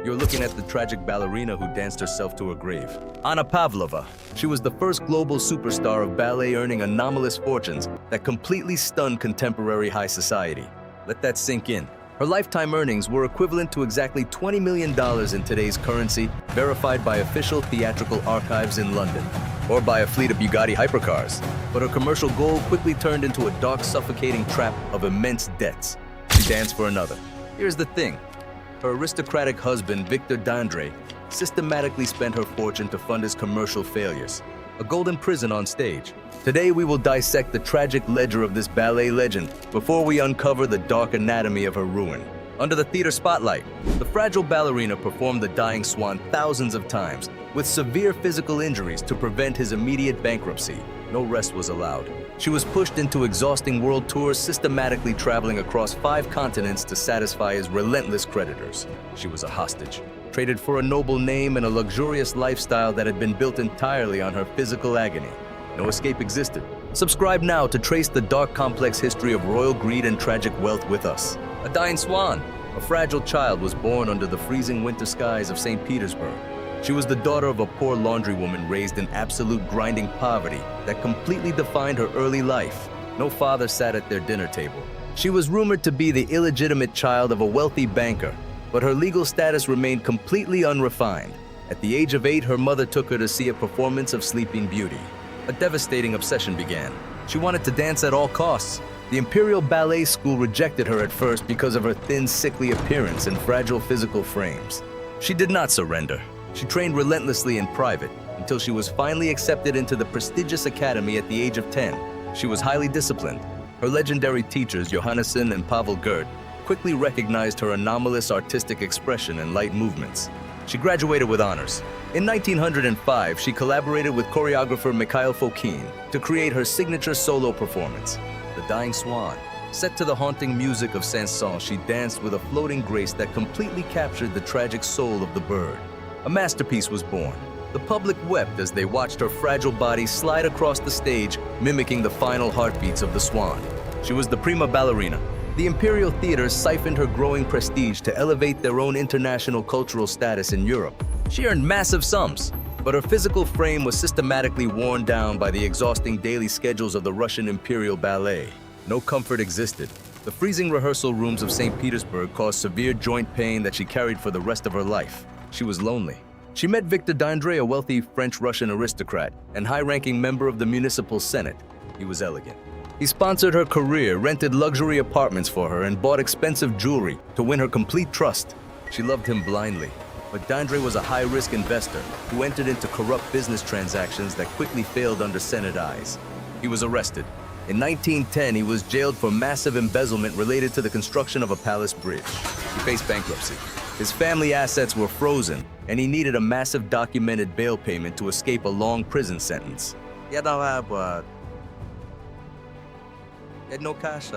You're looking at the tragic ballerina who danced herself to her grave. Anna Pavlova. She was the first global superstar of ballet, earning anomalous fortunes that completely stunned contemporary high society. Let that sink in. Her lifetime earnings were equivalent to exactly $20 million in today's currency, verified by official theatrical archives in London, or by a fleet of Bugatti hypercars. But her commercial gold quickly turned into a dark, suffocating trap of immense debts. She danced for another. Here's the thing. Her aristocratic husband, Victor Dandre, systematically spent her fortune to fund his commercial failures. A golden prison on stage. Today we will dissect the tragic ledger of this ballet legend before we uncover the dark anatomy of her ruin. Under the theater spotlight, the fragile ballerina performed the dying Swan thousands of times, with severe physical injuries to prevent his immediate bankruptcy. No rest was allowed. She was pushed into exhausting world tours, systematically traveling across 5 continents to satisfy his relentless creditors. She was a hostage, traded for a noble name and a luxurious lifestyle that had been built entirely on her physical agony. No escape existed. Subscribe now to trace the dark, complex history of royal greed and tragic wealth with us. A dying swan, a fragile child, was born under the freezing winter skies of St. Petersburg. She was the daughter of a poor laundrywoman raised in absolute grinding poverty that completely defined her early life. No father sat at their dinner table. She was rumored to be the illegitimate child of a wealthy banker, but her legal status remained completely unrefined. At the age of 8, her mother took her to see a performance of Sleeping Beauty. A devastating obsession began. She wanted to dance at all costs. The Imperial Ballet School rejected her at first because of her thin, sickly appearance and fragile physical frames. She did not surrender. She trained relentlessly in private until she was finally accepted into the prestigious academy at the age of 10. She was highly disciplined. Her legendary teachers, Johannesson and Pavel Gert, quickly recognized her anomalous artistic expression and light movements. She graduated with honors. In 1905, she collaborated with choreographer Mikhail Fokine to create her signature solo performance, The Dying Swan. Set to the haunting music of Saint-Saëns, she danced with a floating grace that completely captured the tragic soul of the bird. A masterpiece was born. The public wept as they watched her fragile body slide across the stage, mimicking the final heartbeats of the swan. She was the prima ballerina. The Imperial Theater siphoned her growing prestige to elevate their own international cultural status in Europe. She earned massive sums, but her physical frame was systematically worn down by the exhausting daily schedules of the Russian Imperial Ballet. No comfort existed. The freezing rehearsal rooms of St. Petersburg caused severe joint pain that she carried for the rest of her life. She was lonely. She met Victor Dandre, a wealthy French-Russian aristocrat and high-ranking member of the municipal senate. He was elegant. He sponsored her career, rented luxury apartments for her, and bought expensive jewelry to win her complete trust. She loved him blindly. But Dandre was a high-risk investor who entered into corrupt business transactions that quickly failed under Senate eyes. He was arrested. In 1910, he was jailed for massive embezzlement related to the construction of a palace bridge. He faced bankruptcy. His family assets were frozen, and he needed a massive documented bail payment to escape a long prison sentence. He had no cash.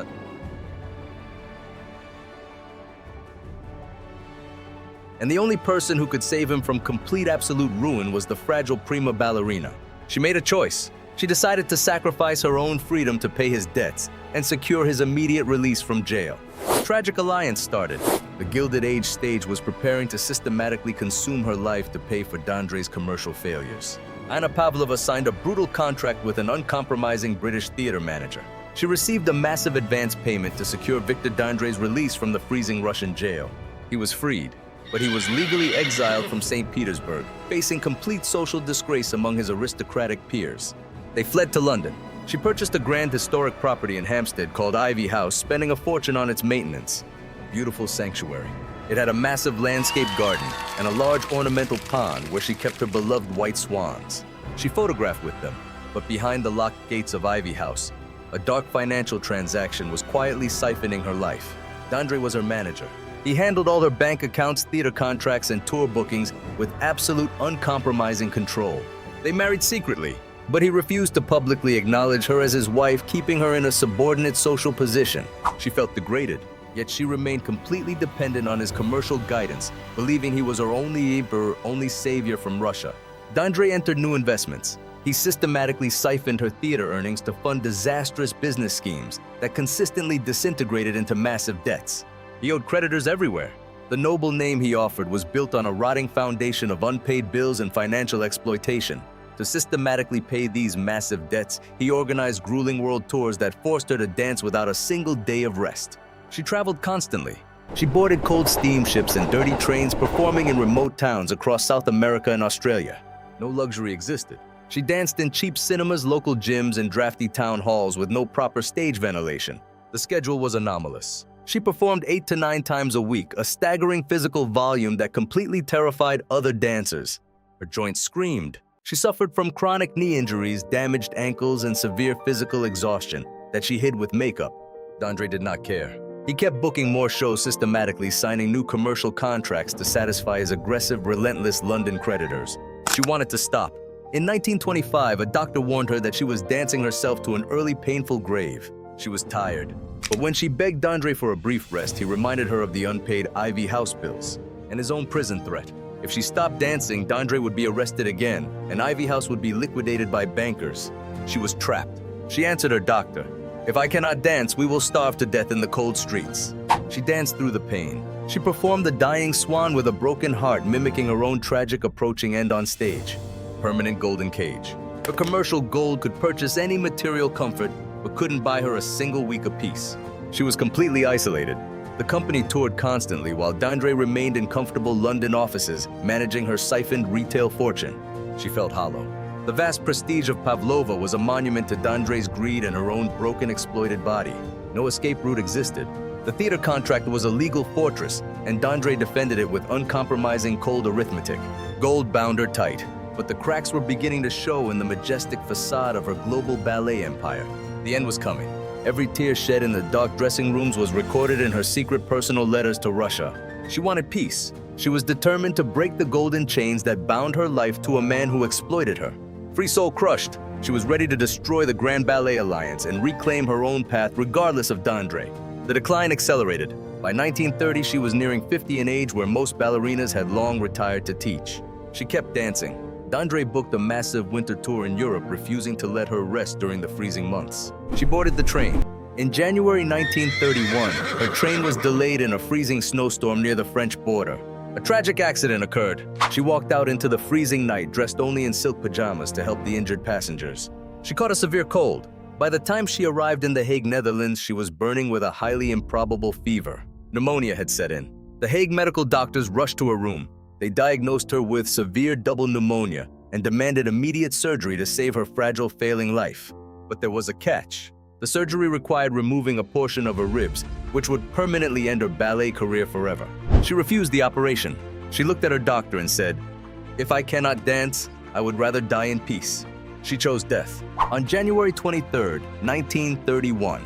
And the only person who could save him from complete absolute ruin was the fragile prima ballerina. She made a choice. She decided to sacrifice her own freedom to pay his debts and secure his immediate release from jail. A tragic alliance started. The Gilded Age stage was preparing to systematically consume her life to pay for Dandre's commercial failures. Anna Pavlova signed a brutal contract with an uncompromising British theater manager. She received a massive advance payment to secure Victor Dandre's release from the freezing Russian jail. He was freed, but he was legally exiled from St. Petersburg, facing complete social disgrace among his aristocratic peers. They fled to London. She purchased a grand historic property in Hampstead called Ivy House, spending a fortune on its maintenance. A beautiful sanctuary. It had a massive landscape garden and a large ornamental pond where she kept her beloved white swans. She photographed with them, but behind the locked gates of Ivy House, a dark financial transaction was quietly siphoning her life. Dandre was her manager. He handled all her bank accounts, theater contracts, and tour bookings with absolute uncompromising control. They married secretly, but he refused to publicly acknowledge her as his wife, keeping her in a subordinate social position. She felt degraded, yet she remained completely dependent on his commercial guidance, believing he was her only savior from Russia. Dandre entered new investments. He systematically siphoned her theater earnings to fund disastrous business schemes that consistently disintegrated into massive debts. He owed creditors everywhere. The noble name he offered was built on a rotting foundation of unpaid bills and financial exploitation. To systematically pay these massive debts, he organized grueling world tours that forced her to dance without a single day of rest. She traveled constantly. She boarded cold steamships and dirty trains, performing in remote towns across South America and Australia. No luxury existed. She danced in cheap cinemas, local gyms, and drafty town halls with no proper stage ventilation. The schedule was anomalous. She performed 8 to 9 times a week, a staggering physical volume that completely terrified other dancers. Her joints screamed. She suffered from chronic knee injuries, damaged ankles, and severe physical exhaustion that she hid with makeup. D'Andre did not care. He kept booking more shows systematically, signing new commercial contracts to satisfy his aggressive, relentless London creditors. She wanted to stop. In 1925, a doctor warned her that she was dancing herself to an early, painful grave. She was tired. But when she begged D'Andre for a brief rest, he reminded her of the unpaid Ivy house bills and his own prison threat. If she stopped dancing, D'Andre would be arrested again, and Ivy House would be liquidated by bankers. She was trapped. She answered her doctor, "If I cannot dance, we will starve to death in the cold streets." She danced through the pain. She performed the dying Swan with a broken heart, mimicking her own tragic approaching end on stage. Permanent golden cage. Her commercial gold could purchase any material comfort, but couldn't buy her a single week of peace. She was completely isolated. The company toured constantly while D'Andre remained in comfortable London offices, managing her siphoned retail fortune. She felt hollow. The vast prestige of Pavlova was a monument to D'Andre's greed and her own broken, exploited body. No escape route existed. The theater contract was a legal fortress, and D'Andre defended it with uncompromising cold arithmetic. Gold bound her tight, but the cracks were beginning to show in the majestic facade of her global ballet empire. The end was coming. Every tear shed in the dark dressing rooms was recorded in her secret personal letters to Russia. She wanted peace. She was determined to break the golden chains that bound her life to a man who exploited her. Free soul crushed, she was ready to destroy the Grand Ballet Alliance and reclaim her own path regardless of D'Andre. The decline accelerated. By 1930, she was nearing 50 in age, where most ballerinas had long retired to teach. She kept dancing. D'Andre booked a massive winter tour in Europe, refusing to let her rest during the freezing months. She boarded the train. In January 1931, her train was delayed in a freezing snowstorm near the French border. A tragic accident occurred. She walked out into the freezing night, dressed only in silk pajamas to help the injured passengers. She caught a severe cold. By the time she arrived in The Hague, Netherlands, she was burning with a highly improbable fever. Pneumonia had set in. The Hague medical doctors rushed to her room. They diagnosed her with severe double pneumonia and demanded immediate surgery to save her fragile, failing life. But there was a catch. The surgery required removing a portion of her ribs, which would permanently end her ballet career forever. She refused the operation. She looked at her doctor and said, "If I cannot dance, I would rather die in peace." She chose death. On January 23, 1931,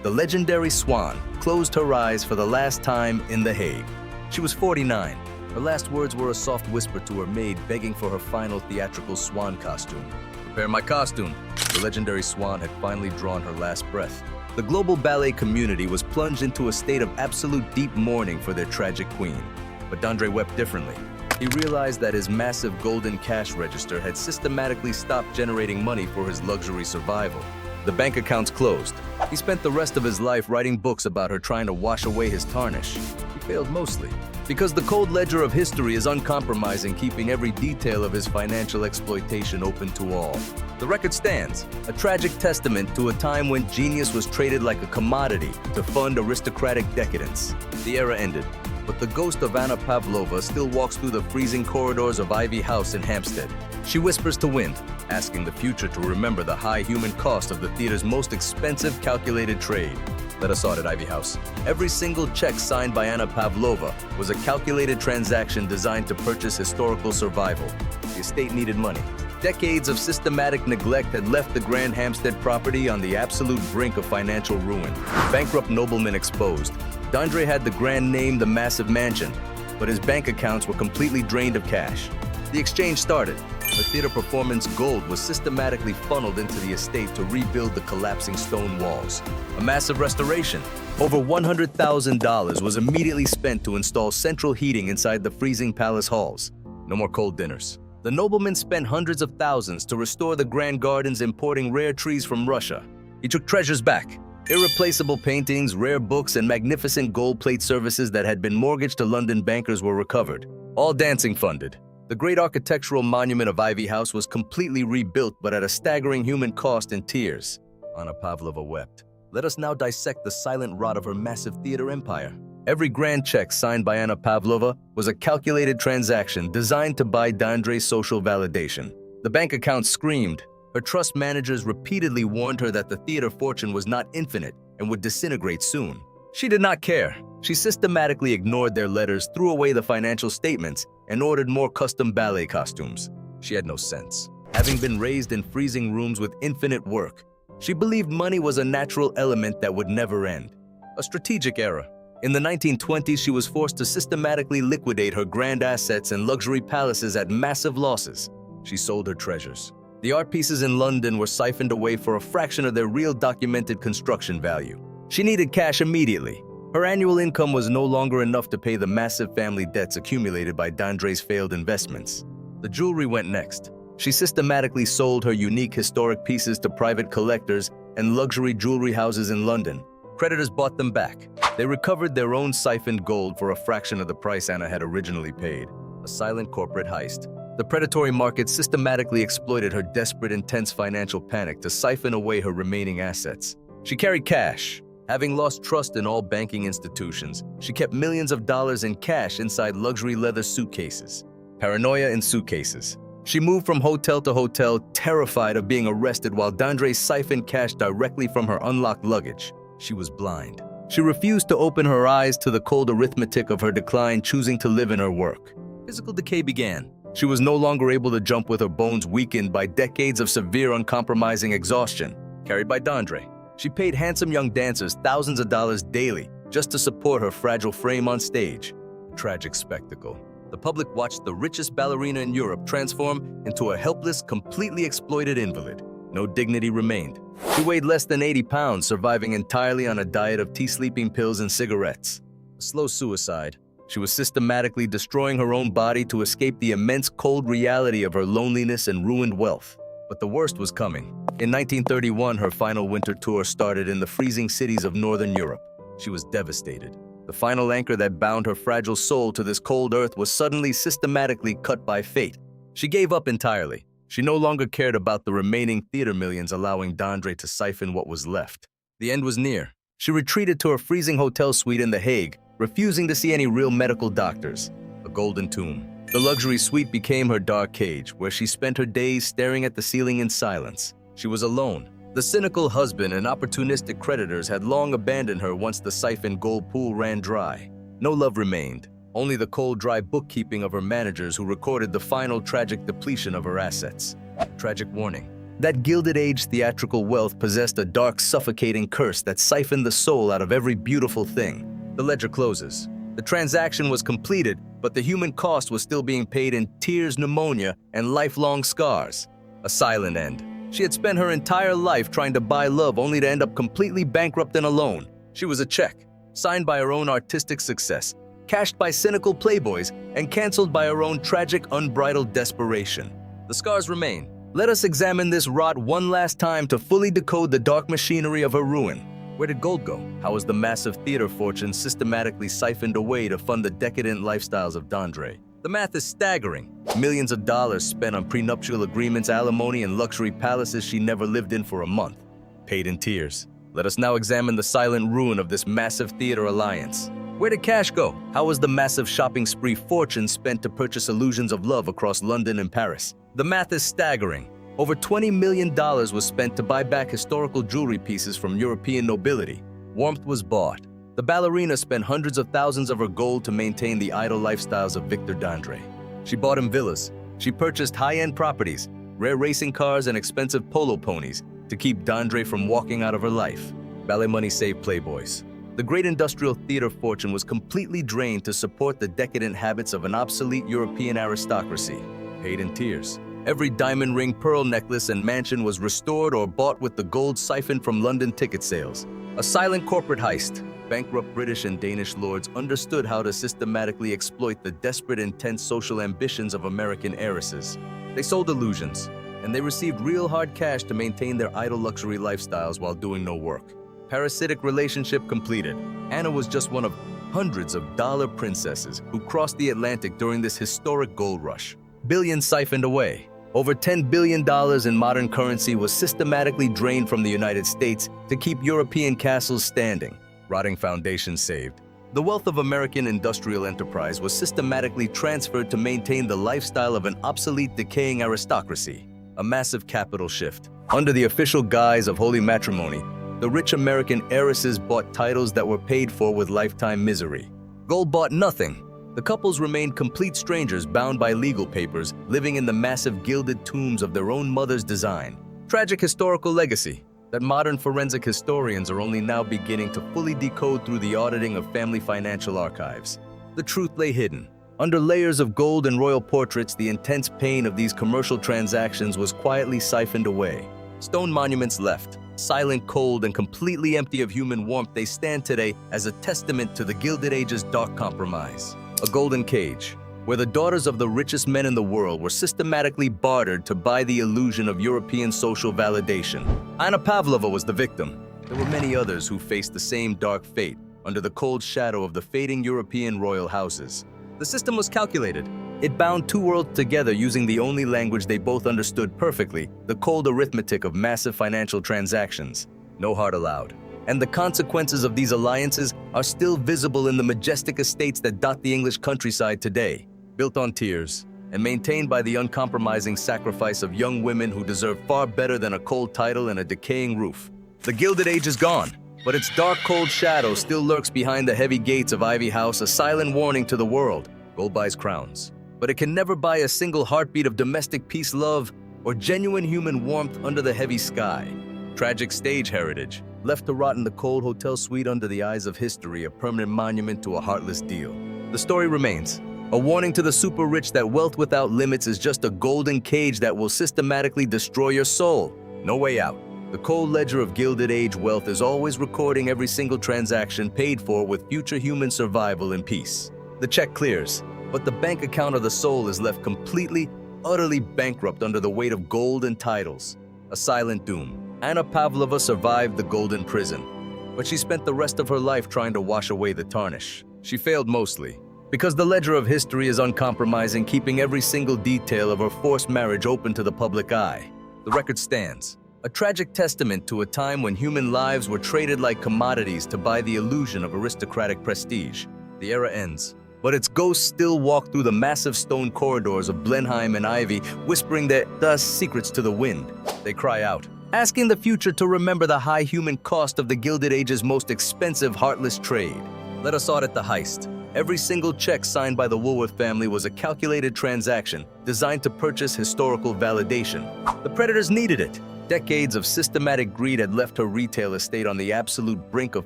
the legendary Swan closed her eyes for the last time in The Hague. She was 49. Her last words were a soft whisper to her maid, begging for her final theatrical swan costume. "Prepare my costume." The legendary Swan had finally drawn her last breath. The global ballet community was plunged into a state of absolute deep mourning for their tragic queen. But D'Andre wept differently. He realized that his massive golden cash register had systematically stopped generating money for his luxury survival. The bank accounts closed. He spent the rest of his life writing books about her, trying to wash away his tarnish. He failed mostly, because the cold ledger of history is uncompromising, keeping every detail of his financial exploitation open to all. The record stands, a tragic testament to a time when genius was traded like a commodity to fund aristocratic decadence. The era ended, but the ghost of Anna Pavlova still walks through the freezing corridors of Ivy House in Hampstead. She whispers to wind, asking the future to remember the high human cost of the theater's most expensive calculated trade. Let us audit Ivy House. Every single check signed by Anna Pavlova was a calculated transaction designed to purchase historical survival. The estate needed money. Decades of systematic neglect had left the Grand Hampstead property on the absolute brink of financial ruin. Bankrupt noblemen exposed. D'Andre had the grand name, the massive mansion, but his bank accounts were completely drained of cash. The exchange started. The theater performance gold was systematically funneled into the estate to rebuild the collapsing stone walls. A massive restoration. Over $100,000 was immediately spent to install central heating inside the freezing palace halls. No more cold dinners. The nobleman spent hundreds of thousands to restore the grand gardens, importing rare trees from Russia. He took treasures back. Irreplaceable paintings, rare books, and magnificent gold plate services that had been mortgaged to London bankers were recovered, all dancing funded. The great architectural monument of Ivy House was completely rebuilt, but at a staggering human cost and tears. Anna Pavlova wept. Let us now dissect the silent rot of her massive theater empire. Every grand check signed by Anna Pavlova was a calculated transaction designed to buy Dandre's social validation. The bank accounts screamed. Her trust managers repeatedly warned her that the theater fortune was not infinite and would disintegrate soon. She did not care. She systematically ignored their letters, threw away the financial statements, and ordered more custom ballet costumes. She had no sense. Having been raised in freezing rooms with infinite work, she believed money was a natural element that would never end. A strategic error. In the 1920s, she was forced to systematically liquidate her grand assets and luxury palaces at massive losses. She sold her treasures. The art pieces in London were siphoned away for a fraction of their real documented construction value. She needed cash immediately. Her annual income was no longer enough to pay the massive family debts accumulated by Dandre's failed investments. The jewelry went next. She systematically sold her unique historic pieces to private collectors and luxury jewelry houses in London. Creditors bought them back. They recovered their own siphoned gold for a fraction of the price Anna had originally paid. A silent corporate heist. The predatory market systematically exploited her desperate, intense financial panic to siphon away her remaining assets. She carried cash. Having lost trust in all banking institutions, she kept millions of dollars in cash inside luxury leather suitcases. Paranoia in suitcases. She moved from hotel to hotel, terrified of being arrested while Dandre siphoned cash directly from her unlocked luggage. She was blind. She refused to open her eyes to the cold arithmetic of her decline, choosing to live in her work. Physical decay began. She was no longer able to jump with her bones weakened by decades of severe, uncompromising exhaustion. Carried by Dandre, she paid handsome young dancers thousands of dollars daily just to support her fragile frame on stage. A tragic spectacle. The public watched the richest ballerina in Europe transform into a helpless, completely exploited invalid. No dignity remained. She weighed less than 80 pounds, surviving entirely on a diet of tea, sleeping pills, and cigarettes. A slow suicide. She was systematically destroying her own body to escape the immense cold reality of her loneliness and ruined wealth. But the worst was coming. In 1931, her final winter tour started in the freezing cities of Northern Europe. She was devastated. The final anchor that bound her fragile soul to this cold earth was suddenly systematically cut by fate. She gave up entirely. She no longer cared about the remaining theater millions, allowing Dandre to siphon what was left. The end was near. She retreated to her freezing hotel suite in The Hague, refusing to see any real medical doctors. A golden tomb. The luxury suite became her dark cage, where she spent her days staring at the ceiling in silence. She was alone. The cynical husband and opportunistic creditors had long abandoned her once the siphoned gold pool ran dry. No love remained, only the cold, dry bookkeeping of her managers who recorded the final tragic depletion of her assets. Tragic warning. That Gilded Age theatrical wealth possessed a dark, suffocating curse that siphoned the soul out of every beautiful thing. The ledger closes. The transaction was completed, but the human cost was still being paid in tears, pneumonia, and lifelong scars. A silent end. She had spent her entire life trying to buy love only to end up completely bankrupt and alone. She was a check, signed by her own artistic success, cashed by cynical playboys, and canceled by her own tragic, unbridled desperation. The scars remain. Let us examine this rot one last time to fully decode the dark machinery of her ruin. Where did gold go? How was the massive theater fortune systematically siphoned away to fund the decadent lifestyles of Dandre? The math is staggering. Millions of dollars spent on prenuptial agreements, alimony, and luxury palaces she never lived in for a month. Paid in tears. Let us now examine the silent ruin of this massive theater alliance. Where did cash go? How was the massive shopping spree fortune spent to purchase illusions of love across London and Paris? The math is staggering. Over $20 million was spent to buy back historical jewelry pieces from European nobility. Warmth was bought. The ballerina spent hundreds of thousands of her gold to maintain the idle lifestyles of Victor Dandre. She bought him villas. She purchased high-end properties, rare racing cars, and expensive polo ponies to keep Dandre from walking out of her life. Ballet money saved playboys. The great industrial theater fortune was completely drained to support the decadent habits of an obsolete European aristocracy. Paid in tears. Every diamond ring, pearl necklace, and mansion was restored or bought with the gold siphoned from London ticket sales. A silent corporate heist. Bankrupt British and Danish lords understood how to systematically exploit the desperate, intense social ambitions of American heiresses. They sold illusions, and they received real hard cash to maintain their idle luxury lifestyles while doing no work. Parasitic relationship completed. Anna was just one of hundreds of dollar princesses who crossed the Atlantic during this historic gold rush. Billions siphoned away. Over $10 billion in modern currency was systematically drained from the United States to keep European castles standing. Rotting foundations saved. The wealth of American industrial enterprise was systematically transferred to maintain the lifestyle of an obsolete, decaying aristocracy. A massive capital shift. Under the official guise of holy matrimony, the rich American heiresses bought titles that were paid for with lifetime misery. Gold bought nothing. The couples remained complete strangers bound by legal papers, living in the massive gilded tombs of their own mother's design. Tragic historical legacy that modern forensic historians are only now beginning to fully decode through the auditing of family financial archives. The truth lay hidden. Under layers of gold and royal portraits, the intense pain of these commercial transactions was quietly siphoned away. Stone monuments left. Silent, cold, and completely empty of human warmth, they stand today as a testament to the Gilded Age's dark compromise. A golden cage, where the daughters of the richest men in the world were systematically bartered to buy the illusion of European social validation. Anna Pavlova was the victim. There were many others who faced the same dark fate under the cold shadow of the fading European royal houses. The system was calculated. It bound two worlds together using the only language they both understood perfectly, the cold arithmetic of massive financial transactions. No heart allowed. And the consequences of these alliances are still visible in the majestic estates that dot the English countryside today, built on tears and maintained by the uncompromising sacrifice of young women who deserve far better than a cold title and a decaying roof. The Gilded Age is gone, but its dark, cold shadow still lurks behind the heavy gates of Ivy House, a silent warning to the world. Gold buys crowns, but it can never buy a single heartbeat of domestic peace, love, or genuine human warmth under the heavy sky. Tragic stage heritage, left to rot in the cold hotel suite under the eyes of history, a permanent monument to a heartless deal. The story remains, a warning to the super rich that wealth without limits is just a golden cage that will systematically destroy your soul. No way out. The cold ledger of Gilded Age wealth is always recording every single transaction paid for with future human survival and peace. The check clears, but the bank account of the soul is left completely, utterly bankrupt under the weight of gold and titles. A silent doom. Anna Pavlova survived the golden prison, but she spent the rest of her life trying to wash away the tarnish. She failed mostly, because the ledger of history is uncompromising, keeping every single detail of her forced marriage open to the public eye. The record stands, a tragic testament to a time when human lives were traded like commodities to buy the illusion of aristocratic prestige. The era ends, but its ghosts still walk through the massive stone corridors of Blenheim and Ivy, whispering their secrets to the wind. They cry out, asking the future to remember the high human cost of the Gilded Age's most expensive, heartless trade. Let us audit the heist. Every single check signed by the Woolworth family was a calculated transaction designed to purchase historical validation. The predators needed it. Decades of systematic greed had left her retail estate on the absolute brink of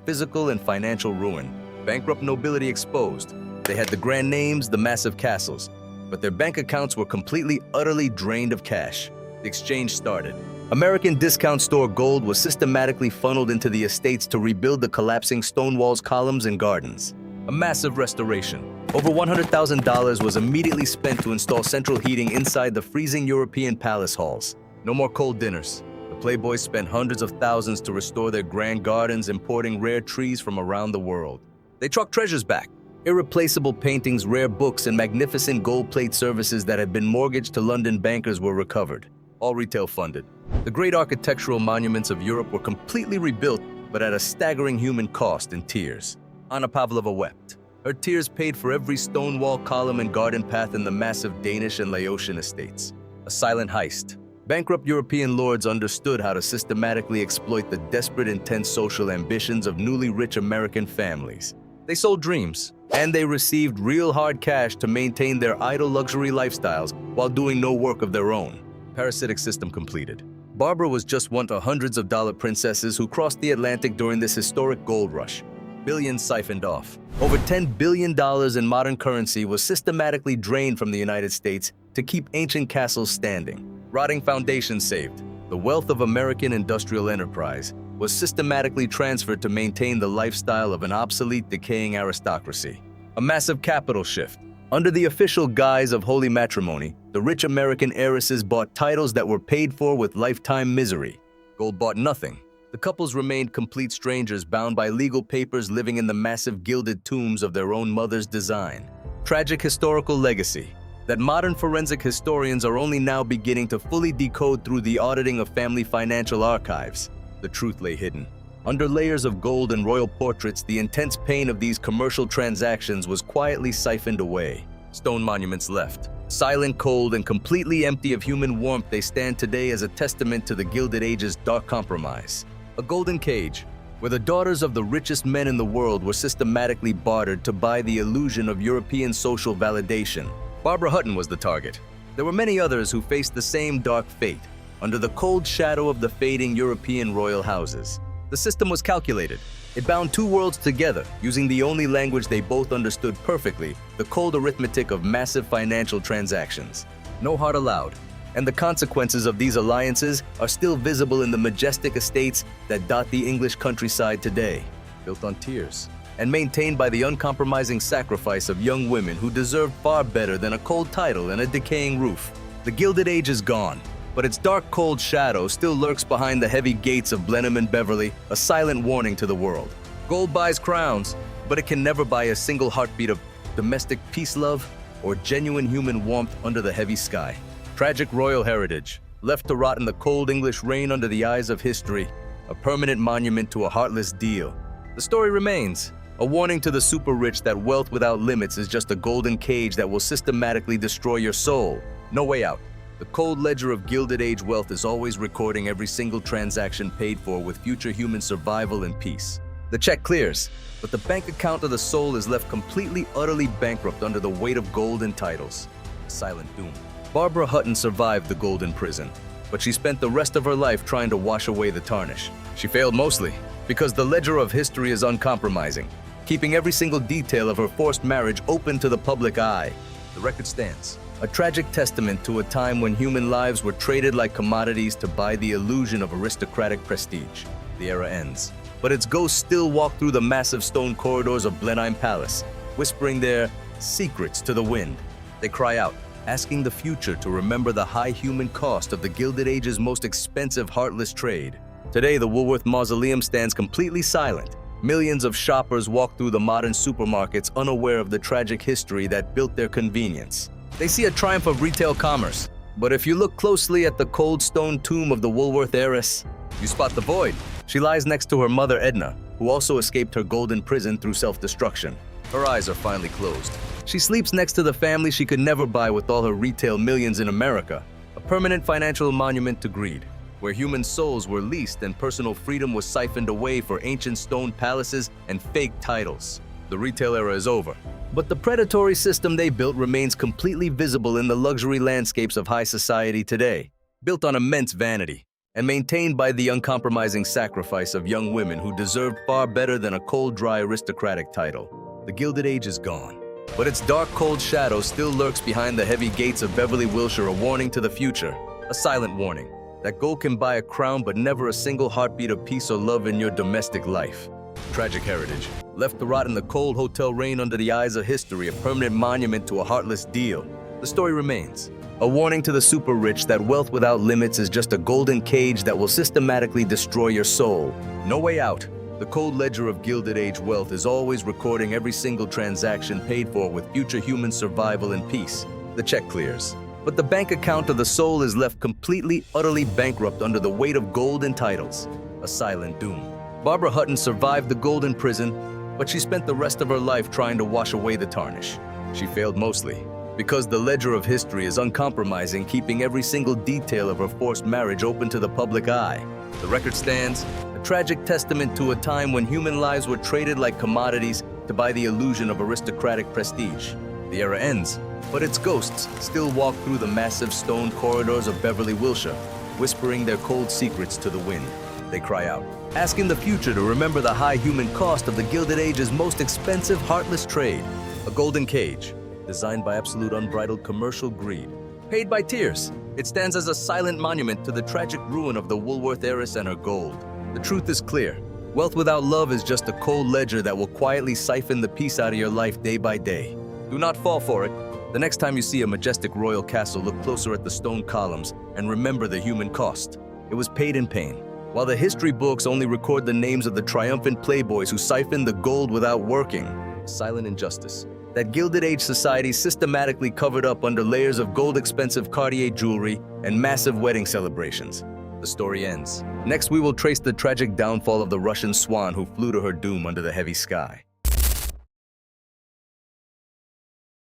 physical and financial ruin. Bankrupt nobility exposed. They had the grand names, the massive castles, but their bank accounts were completely, utterly drained of cash. The exchange started. American discount store gold was systematically funneled into the estates to rebuild the collapsing stone walls, columns, and gardens. A massive restoration. Over $100,000 was immediately spent to install central heating inside the freezing European palace halls. No more cold dinners. The playboys spent hundreds of thousands to restore their grand gardens, importing rare trees from around the world. They trucked treasures back. Irreplaceable paintings, rare books, and magnificent gold plate services that had been mortgaged to London bankers were recovered, all retail funded. The great architectural monuments of Europe were completely rebuilt, but at a staggering human cost in tears. Anna Pavlova wept. Her tears paid for every stone wall, column, and garden path in the massive Danish and Laotian estates. A silent heist. Bankrupt European lords understood how to systematically exploit the desperate, intense social ambitions of newly rich American families. They sold dreams, and they received real hard cash to maintain their idle luxury lifestyles while doing no work of their own. Parasitic system completed. Barbara was just one of hundreds of dollar princesses who crossed the Atlantic during this historic gold rush. Billions siphoned off. Over $10 billion in modern currency was systematically drained from the United States to keep ancient castles standing. Rotting foundations saved. The wealth of American industrial enterprise was systematically transferred to maintain the lifestyle of an obsolete, decaying aristocracy. A massive capital shift. Under the official guise of holy matrimony, the rich American heiresses bought titles that were paid for with lifetime misery. Gold bought nothing. The couples remained complete strangers, bound by legal papers, living in the massive gilded tombs of their own mother's design. Tragic historical legacy that modern forensic historians are only now beginning to fully decode through the auditing of family financial archives. The truth lay hidden. Under layers of gold and royal portraits, the intense pain of these commercial transactions was quietly siphoned away. Stone monuments left. Silent, cold, and completely empty of human warmth, they stand today as a testament to the Gilded Age's dark compromise. A golden cage, where the daughters of the richest men in the world were systematically bartered to buy the illusion of European social validation. Barbara Hutton was the target. There were many others who faced the same dark fate, under the cold shadow of the fading European royal houses. The system was calculated. It bound two worlds together, using the only language they both understood perfectly, the cold arithmetic of massive financial transactions. No heart allowed. And the consequences of these alliances are still visible in the majestic estates that dot the English countryside today, built on tears, and maintained by the uncompromising sacrifice of young women who deserved far better than a cold title and a decaying roof. The Gilded Age is gone, but its dark, cold shadow still lurks behind the heavy gates of Blenheim and Beverly, a silent warning to the world. Gold buys crowns, but it can never buy a single heartbeat of domestic peace, love, or genuine human warmth under the heavy sky. Tragic royal heritage, left to rot in the cold English rain under the eyes of history, a permanent monument to a heartless deal. The story remains, a warning to the super rich that wealth without limits is just a golden cage that will systematically destroy your soul. No way out. The cold ledger of Gilded Age wealth is always recording every single transaction paid for with future human survival and peace. The check clears, but the bank account of the soul is left completely, utterly bankrupt under the weight of gold and titles. Silent doom. Barbara Hutton survived the golden prison, but she spent the rest of her life trying to wash away the tarnish. She failed mostly because the ledger of history is uncompromising, keeping every single detail of her forced marriage open to the public eye. The record stands, a tragic testament to a time when human lives were traded like commodities to buy the illusion of aristocratic prestige. The era ends, but its ghosts still walk through the massive stone corridors of Blenheim Palace, whispering their secrets to the wind. They cry out, asking the future to remember the high human cost of the Gilded Age's most expensive, heartless trade. Today, the Woolworth Mausoleum stands completely silent. Millions of shoppers walk through the modern supermarkets unaware of the tragic history that built their convenience. They see a triumph of retail commerce, but if you look closely at the cold stone tomb of the Woolworth heiress, you spot the void. She lies next to her mother Edna, who also escaped her golden prison through self-destruction. Her eyes are finally closed. She sleeps next to the family she could never buy with all her retail millions in America, a permanent financial monument to greed, where human souls were leased and personal freedom was siphoned away for ancient stone palaces and fake titles. The retail era is over, but the predatory system they built remains completely visible in the luxury landscapes of high society today, built on immense vanity and maintained by the uncompromising sacrifice of young women who deserved far better than a cold, dry aristocratic title. The Gilded Age is gone, but its dark, cold shadow still lurks behind the heavy gates of Beverly, Wilshire, a warning to the future, a silent warning that gold can buy a crown but never a single heartbeat of peace or love in your domestic life. Tragic heritage, left to rot in the cold hotel rain under the eyes of history, a permanent monument to a heartless deal. The story remains, a warning to the super rich that wealth without limits is just a golden cage that will systematically destroy your soul. No way out. The cold ledger of Gilded Age wealth is always recording every single transaction paid for with future human survival and peace. The check clears, but the bank account of the soul is left completely, utterly bankrupt under the weight of gold and titles. A silent doom. Barbara Hutton survived the golden prison, but she spent the rest of her life trying to wash away the tarnish. She failed mostly because the ledger of history is uncompromising, keeping every single detail of her forced marriage open to the public eye. The record stands, a tragic testament to a time when human lives were traded like commodities to buy the illusion of aristocratic prestige. The era ends, but its ghosts still walk through the massive stone corridors of Beverly, Wilshire, whispering their cold secrets to the wind. They cry out, asking the future to remember the high human cost of the Gilded Age's most expensive, heartless trade, a golden cage, designed by absolute unbridled commercial greed. Paid by tears, it stands as a silent monument to the tragic ruin of the Woolworth heiress and her gold. The truth is clear. Wealth without love is just a cold ledger that will quietly siphon the peace out of your life day by day. Do not fall for it. The next time you see a majestic royal castle, look closer at the stone columns and remember the human cost. It was paid in pain, While the history books only record the names of the triumphant playboys who siphoned the gold without working, silent injustice. That Gilded Age society systematically covered up under layers of gold-expensive Cartier jewelry and massive wedding celebrations. The story ends. Next, we will trace the tragic downfall of the Russian Swan who flew to her doom under the heavy sky.